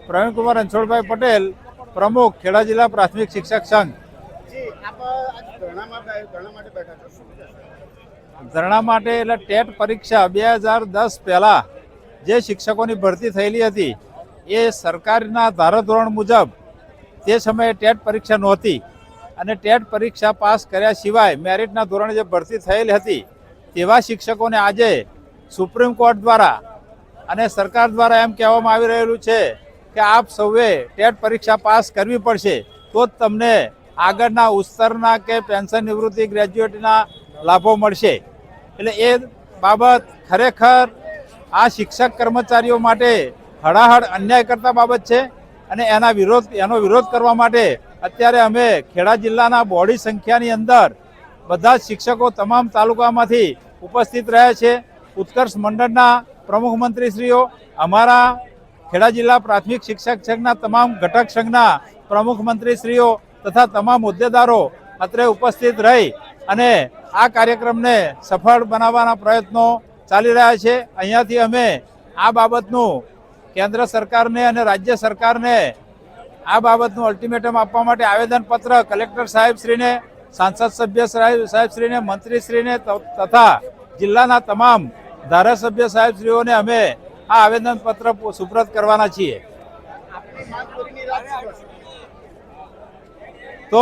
પ્રવીણકુમાર રણછોડભાઈ પટેલ, પ્રમુખ ખેડા જિલ્લા પ્રાથમિક શિક્ષક સંઘ। ધરણા માટે એટલે ટેટ પરીક્ષા 2010 પહેલા જે શિક્ષકોની ભરતી થયેલી હતી એ સરકારના ધારાધોરણ મુજબ તે સમયે ટેટ પરીક્ષા નહોતી અને ટેટ પરીક્ષા પાસ કર્યા સિવાય મેરિટના ધોરણે જે ભરતી થયેલી હતી તેવા શિક્ષકોને આજે સુપ્રીમ કોર્ટ દ્વારા અને સરકાર દ્વારા એમ કહેવામાં આવી રહેલું છે કે આપ સૌએ ટેટ પરીક્ષા પાસ કરવી પડશે તો જ તમને આગળના ઉત્તરના કે પેન્શન નિવૃત્તિ ગ્રેજ્યુએટના લાભો મળશે। એટલે એ બાબત ખરેખર આ શિક્ષક કર્મચારીઓ માટે હળાહળ અન્યાય કરતા બાબત છે અને એનો વિરોધ કરવા માટે અત્યારે અમે ખેડા જિલ્લાના બહોળી સંખ્યાની અંદર બધા જ શિક્ષકો તમામ તાલુકામાંથી ઉપસ્થિત રહ્યા છે। ઉત્કર્ષ મંડળના પ્રમુખ મંત્રીશ્રીઓ, અમારા ખેડા જિલ્લા પ્રાથમિક શિક્ષક સંઘના તમામ ઘટક સંઘના પ્રમુખ મંત્રીશ્રીઓ તથા તમામ હોદ્દેદારો અત્રે ઉપસ્થિત રહી અને આ કાર્યક્રમને સફળ બનાવવાના પ્રયત્નો ચાલી રહ્યા છે। અહીંયાથી અમે આ બાબતનું કેન્દ્ર સરકારને અને રાજ્ય સરકારને આ બાબતનું અલ્ટિમેટમ આપવા માટે આવેદનપત્ર કલેક્ટર સાહેબશ્રીને, સાંસદ સભ્ય સાહેબશ્રીને, મંત્રીશ્રીને તથા જિલ્લાના તમામ ધારાસભ્ય સાહેબશ્રીઓને અમે આ આવેદનપત્ર સુપ્રત કરવાના છીએ। તો